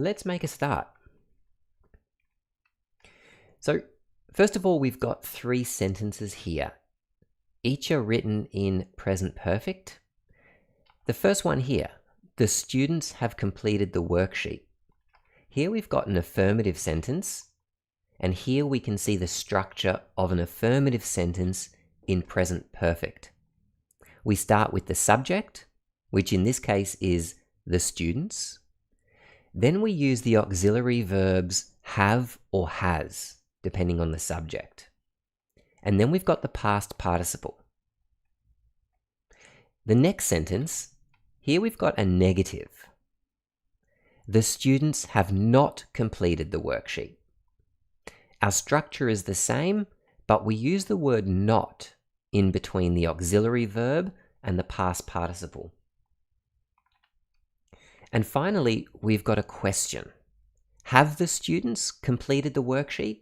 Let's make a start. So, first of all, we've got 3 sentences here. Each are written in present perfect. The first one here, the students have completed the worksheet. Here we've got an affirmative sentence, and here we can see the structure of an affirmative sentence in present perfect. We start with the subject, which in this case is the students. Then we use the auxiliary verbs have or has, depending on the subject. And then we've got the past participle. The next sentence, here we've got a negative. The students have not completed the worksheet. Our structure is the same, but we use the word not in between the auxiliary verb and the past participle. And finally, we've got a question. Have the students completed the worksheet?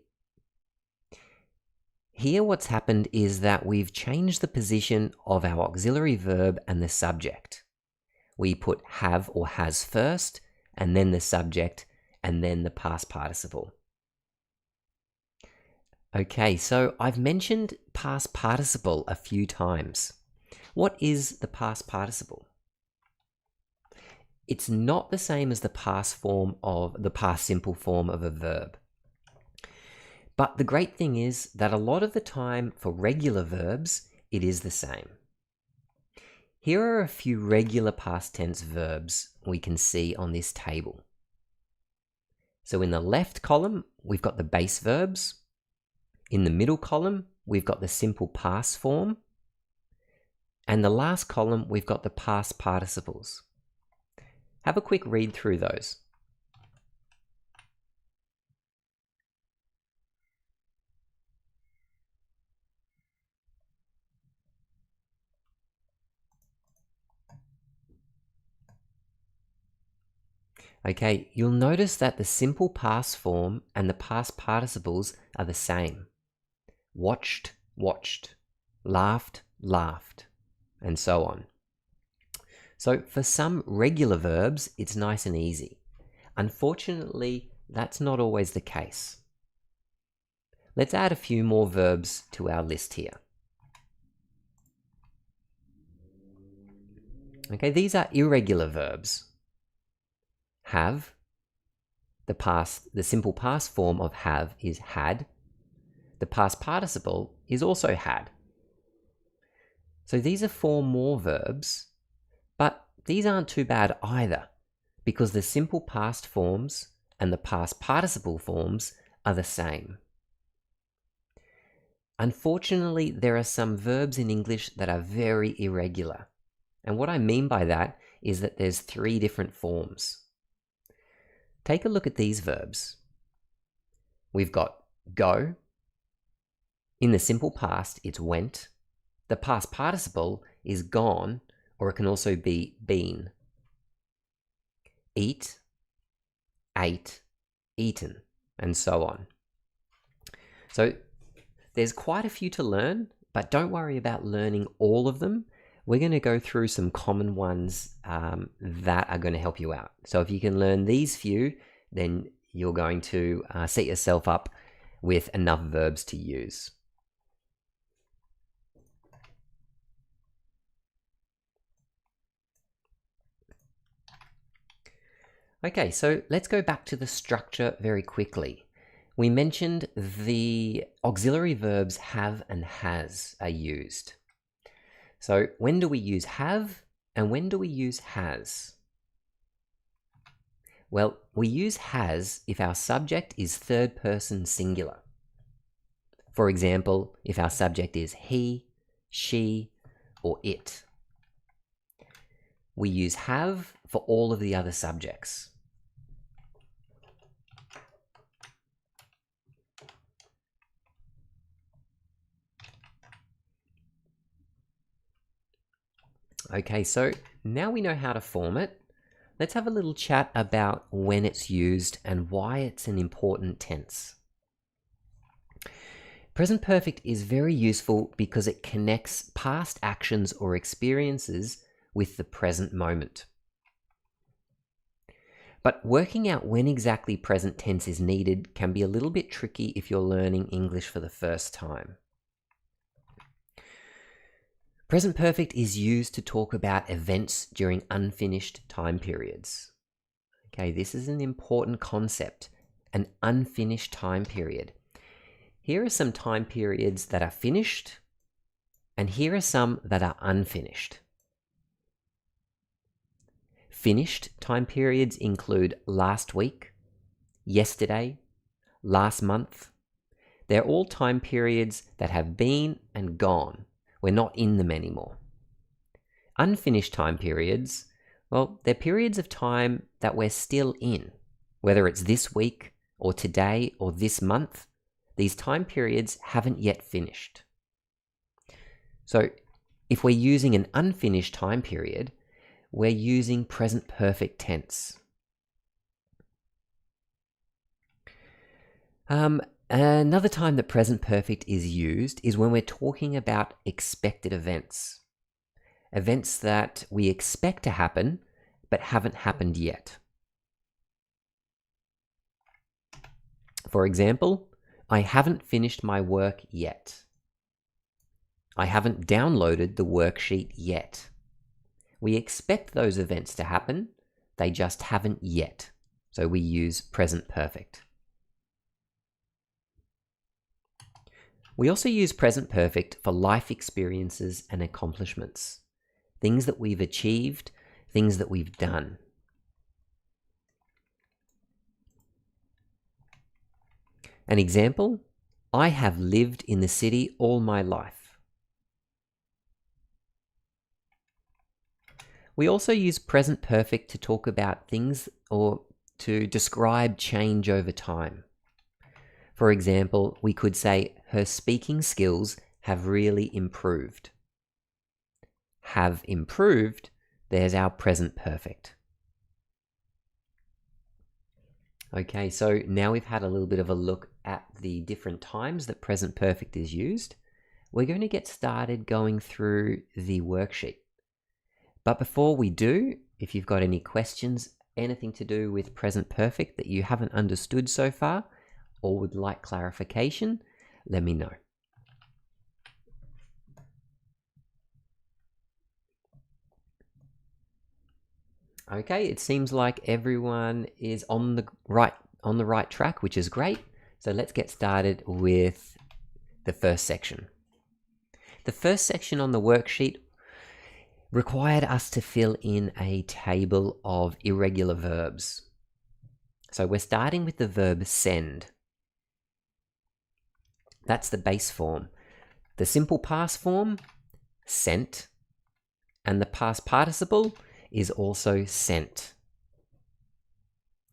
Here what's happened is that we've changed the position of our auxiliary verb and the subject. We put have or has first, and then the subject, and then the past participle. Okay, so I've mentioned past participle a few times. What is the past participle? It's not the same as the past simple form of a verb. But the great thing is that a lot of the time for regular verbs, it is the same. Here are a few regular past tense verbs we can see on this table. So in the left column, we've got the base verbs. In the middle column, we've got the simple past form. And the last column, we've got the past participles. Have a quick read through those. Okay, you'll notice that the simple past form and the past participles are the same. Watched, watched. Laughed, laughed. And so on. So for some regular verbs, it's nice and easy. Unfortunately, that's not always the case. Let's add a few more verbs to our list here. Okay, these are irregular verbs. Have, the simple past form of have is had. The past participle is also had. So these are 4 more verbs, but these aren't too bad either, because the simple past forms and the past participle forms are the same. Unfortunately, there are some verbs in English that are very irregular. And what I mean by that is that there's 3 different forms. Take a look at these verbs. We've got go. In the simple past, it's went. The past participle is gone, or it can also be been. Eat, ate, eaten, and so on. So there's quite a few to learn, but don't worry about learning all of them. We're going to go through some common ones that are going to help you out. So if you can learn these few, then you're going to set yourself up with enough verbs to use. Okay, so let's go back to the structure very quickly. We mentioned the auxiliary verbs have and has are used. So when do we use have and when do we use has? Well, we use has if our subject is third person singular. For example, if our subject is he, she, or it. We use have for all of the other subjects. Okay, so now we know how to form it. Let's have a little chat about when it's used and why it's an important tense. Present perfect is very useful because it connects past actions or experiences with the present moment. But working out when exactly present tense is needed can be a little bit tricky if you're learning English for the first time. Present perfect is used to talk about events during unfinished time periods. Okay, this is an important concept, an unfinished time period. Here are some time periods that are finished, and here are some that are unfinished. Finished time periods include last week, yesterday, last month. They're all time periods that have been and gone. We're not in them anymore. Unfinished time periods, well, they're periods of time that we're still in. Whether it's this week or today or this month, these time periods haven't yet finished. So if we're using an unfinished time period, we're using present perfect tense. Another time that present perfect is used is when we're talking about expected events. Events that we expect to happen, but haven't happened yet. For example, I haven't finished my work yet. I haven't downloaded the worksheet yet. We expect those events to happen, they just haven't yet. So we use present perfect. We also use present perfect for life experiences and accomplishments. Things that we've achieved, things that we've done. An example, I have lived in the city all my life. We also use present perfect to talk about things or to describe change over time. For example, we could say her speaking skills have really improved. Have improved, there's our present perfect. Okay, so now we've had a little bit of a look at the different times that present perfect is used. We're going to get started going through the worksheet. But before we do, if you've got any questions, anything to do with present perfect that you haven't understood so far, or would like clarification, let me know. Okay, it seems like everyone is on the right track, which is great. So let's get started with the first section. The first section on the worksheet required us to fill in a table of irregular verbs. So we're starting with the verb send. That's the base form. The simple past form, sent, and the past participle is also sent.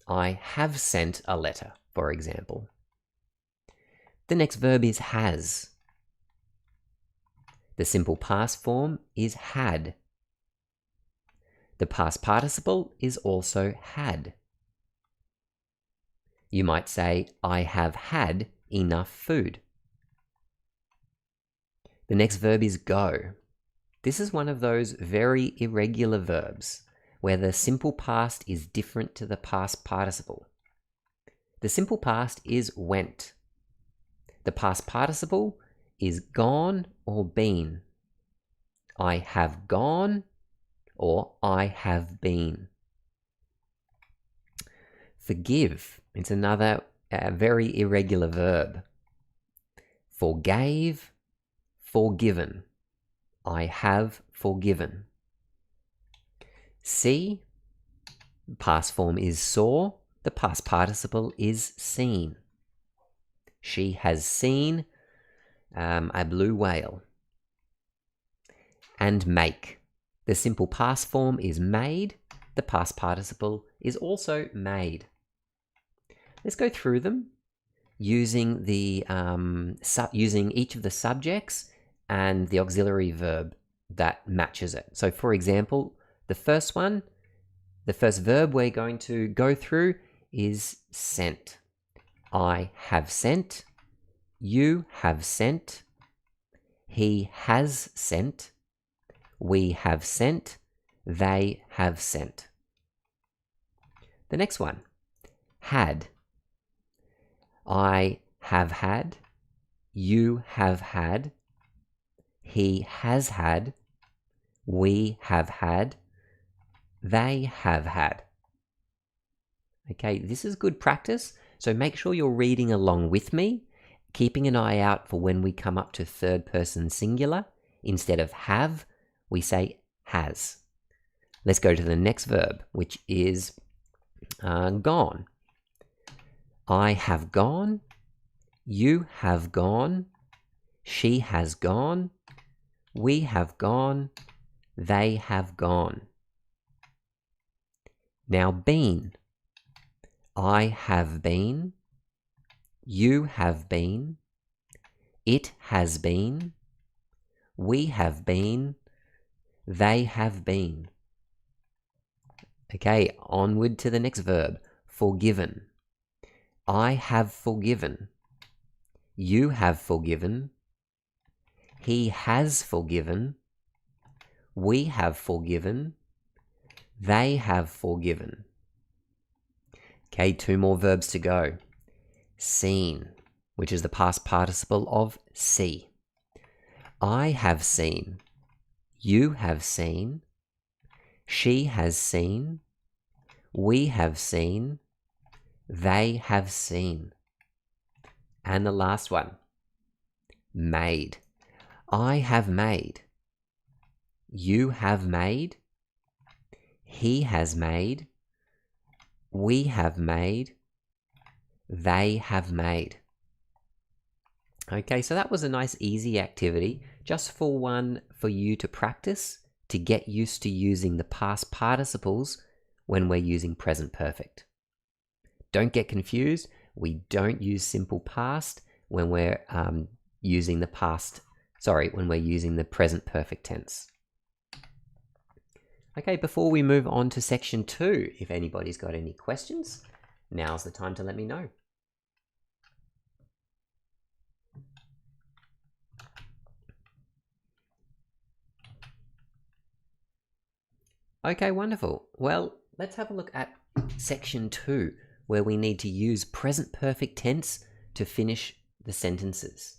I have sent a letter, for example. The next verb is has. The simple past form is had. The past participle is also had. You might say, I have had enough food. The next verb is go. This is one of those very irregular verbs where the simple past is different to the past participle. The simple past is went. The past participle is gone or been. I have gone or I have been. Forgive. It's another very irregular verb. Forgave, forgiven. I have forgiven. See, past form is saw, the past participle is seen. She has seen a blue whale. And make. The simple past form is made, the past participle is also made. Let's go through them using using each of the subjects and the auxiliary verb that matches it. So for example, the first verb we're going to go through is sent. I have sent, you have sent, he has sent, we have sent, they have sent. The next one, had. I have had, you have had, he has had, we have had, they have had. Okay, this is good practice, so make sure you're reading along with me, keeping an eye out for when we come up to third person singular. Instead of have, we say has. Let's go to the next verb, which is gone. I have gone, you have gone, she has gone, we have gone, they have gone. Now been. I have been, you have been, it has been, we have been, they have been. Okay, onward to the next verb, forgiven. I have forgiven, you have forgiven, he has forgiven, we have forgiven, they have forgiven. Okay, 2 more verbs to go. Seen, which is the past participle of see. I have seen, you have seen, she has seen, we have seen, they have seen. And the last one, made. I have made, you have made, he has made, we have made, they have made. Okay, so that was a nice easy activity, just for you to practice, to get used to using the past participles when we're using present perfect. Don't get confused, we don't use simple past when we're using the present perfect tense. Okay, before we move on to section 2, if anybody's got any questions, now's the time to let me know. Okay, wonderful. Well, let's have a look at section 2, where we need to use present perfect tense to finish the sentences.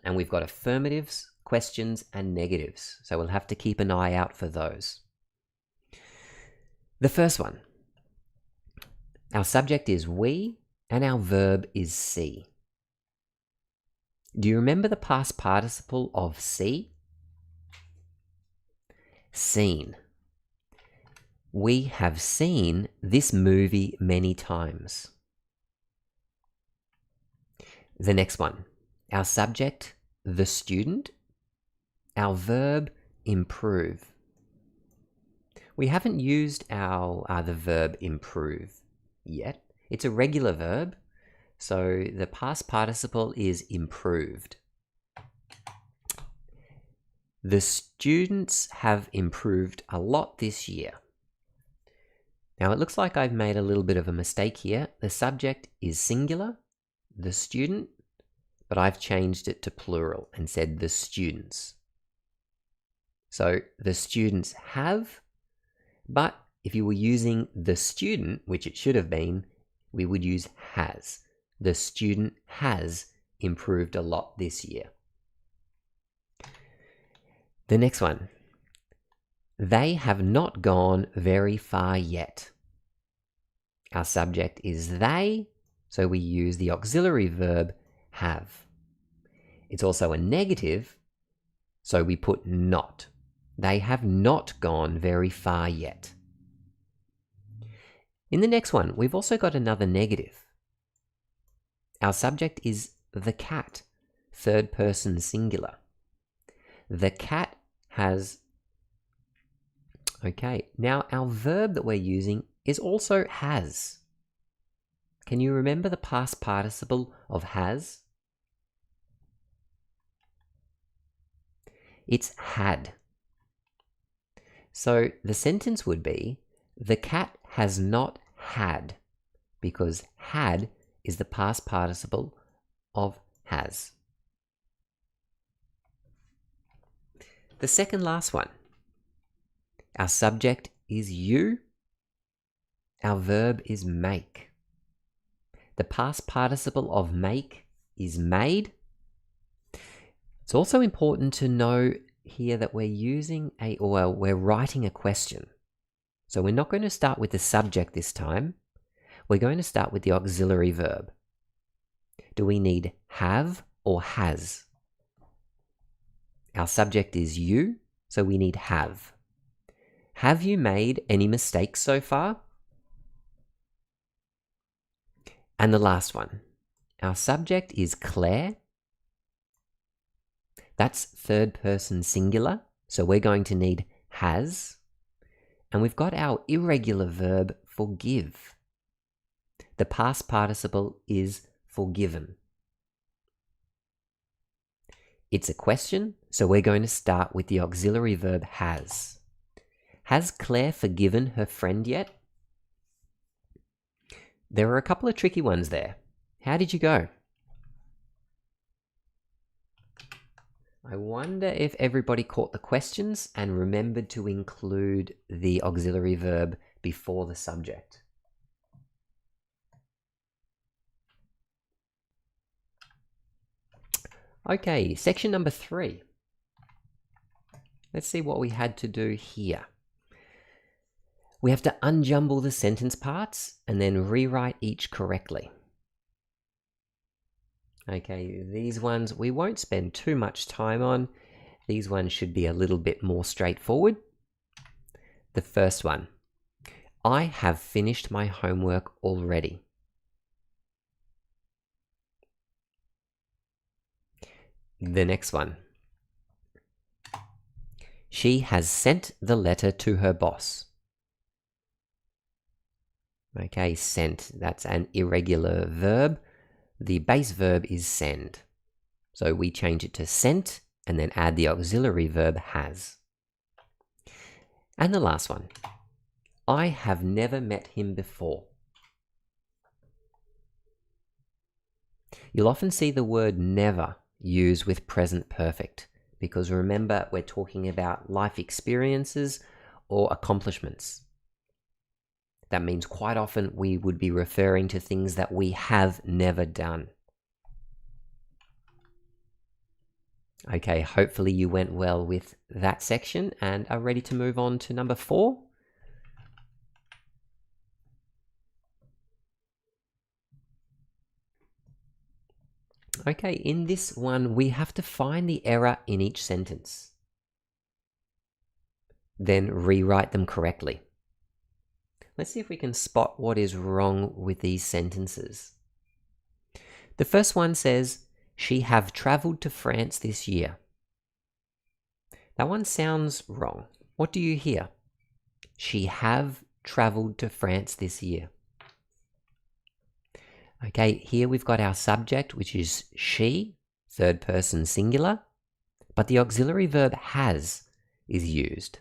And we've got affirmatives, questions, and negatives, so we'll have to keep an eye out for those. The first one. Our subject is we, and our verb is see. Do you remember the past participle of see? Seen. We have seen this movie many times. The next one. Our subject, the student. Our verb, improve. We haven't used the verb improve yet. It's a regular verb, so the past participle is improved. The students have improved a lot this year. Now it looks like I've made a little bit of a mistake here. The subject is singular, the student, but I've changed it to plural and said the students. So the students have, but if you were using the student, which it should have been, we would use has. The student has improved a lot this year. The next one. They have not gone very far yet. Our subject is they, so we use the auxiliary verb have. It's also a negative, so we put not. They have not gone very far yet. In the next one, we've also got another negative. Our subject is the cat, third person singular. The cat has... Okay, now our verb that we're using is also has. Can you remember the past participle of has? It's had. So the sentence would be, the cat has not had, because had is the past participle of has. The second last one. Our subject is you. Our verb is make. The past participle of make is made. It's also important to know here that we're writing a question. So we're not going to start with the subject this time. We're going to start with the auxiliary verb. Do we need have or has? Our subject is you, so we need have. Have you made any mistakes so far? And the last one. Our subject is Claire. That's third person singular, so we're going to need has. And we've got our irregular verb forgive. The past participle is forgiven. It's a question, so we're going to start with the auxiliary verb has. Has Claire forgiven her friend yet? There are a couple of tricky ones there. How did you go? I wonder if everybody caught the questions and remembered to include the auxiliary verb before the subject. Okay, section number 3. Let's see what we had to do here. We have to unjumble the sentence parts and then rewrite each correctly. Okay, these ones we won't spend too much time on. These ones should be a little bit more straightforward. The first one, I have finished my homework already. The next one, she has sent the letter to her boss. Okay, sent, that's an irregular verb. The base verb is send. So we change it to sent and then add the auxiliary verb has. And the last one, I have never met him before. You'll often see the word never used with present perfect because remember we're talking about life experiences or accomplishments. That means quite often we would be referring to things that we have never done. Okay, hopefully you went well with that section and are ready to move on to number 4. Okay, in this one, we have to find the error in each sentence. Then rewrite them correctly. Let's see if we can spot what is wrong with these sentences. The first one says, she have traveled to France this year. That one sounds wrong. What do you hear? She have traveled to France this year. Okay, here we've got our subject, which is she, third person singular, but the auxiliary verb has is used.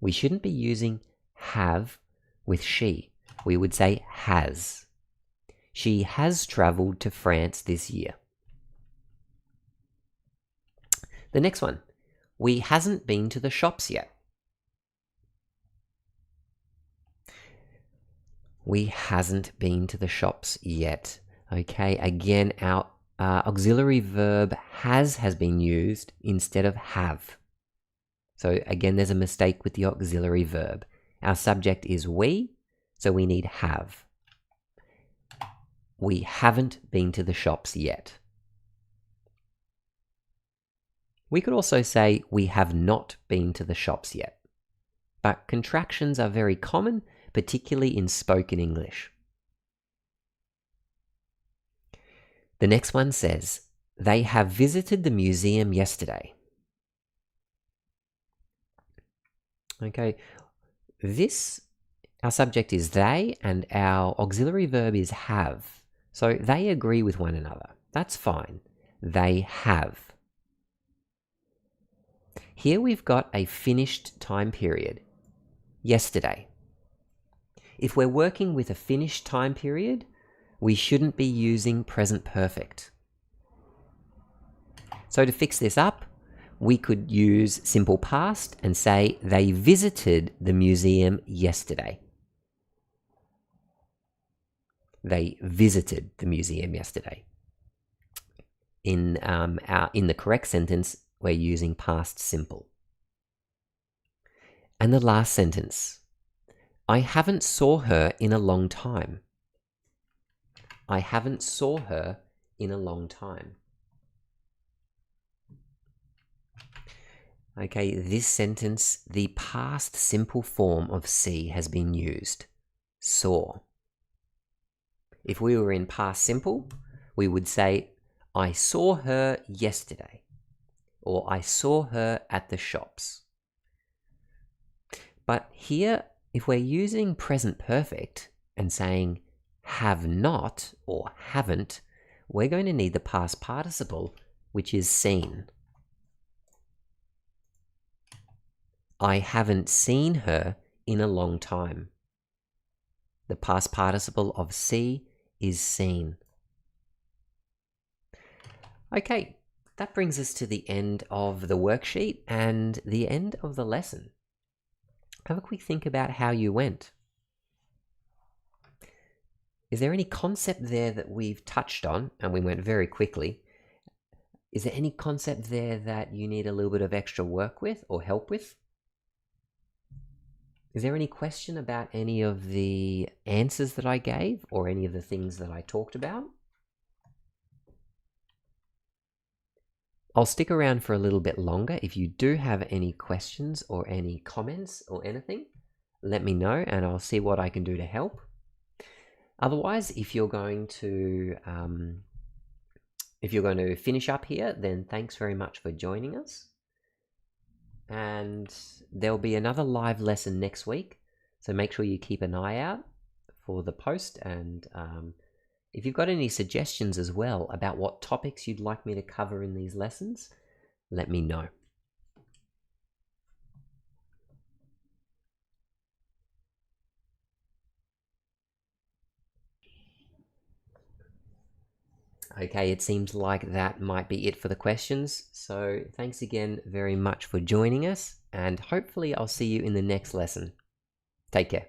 We shouldn't be using have with she. We would say has. She has traveled to France this year. The next one, we hasn't been to the shops yet. We hasn't been to the shops yet. Okay, again, our auxiliary verb has been used instead of have. So again, there's a mistake with the auxiliary verb. Our subject is we, so we need have. We haven't been to the shops yet. We could also say we have not been to the shops yet. But contractions are very common, particularly in spoken English. The next one says, they have visited the museum yesterday. Okay, our subject is they and our auxiliary verb is have. So they agree with one another. That's fine. They have. Here we've got a finished time period. Yesterday. If we're working with a finished time period, we shouldn't be using present perfect. So to fix this up, we could use simple past and say they visited the museum yesterday. They visited the museum yesterday. In the correct sentence, we're using past simple. And the last sentence, I haven't saw her in a long time. I haven't saw her in a long time. Okay, this sentence, the past simple form of see has been used. Saw. If we were in past simple, we would say, I saw her yesterday, or I saw her at the shops. But here, if we're using present perfect and saying have not or haven't, we're going to need the past participle, which is seen. I haven't seen her in a long time. The past participle of see is seen. Okay, that brings us to the end of the worksheet and the end of the lesson. Have a quick think about how you went. Is there any concept there that we've touched on, and we went very quickly? Is there any concept there that you need a little bit of extra work with or help with? Is there any question about any of the answers that I gave or any of the things that I talked about? I'll stick around for a little bit longer. If you do have any questions or any comments or anything, let me know and I'll see what I can do to help. Otherwise, if you're going to finish up here, then thanks very much for joining us. And there'll be another live lesson next week, so make sure you keep an eye out for the post. And if you've got any suggestions as well about what topics you'd like me to cover in these lessons, let me know. Okay, it seems like that might be it for the questions. So thanks again very much for joining us, and hopefully I'll see you in the next lesson. Take care.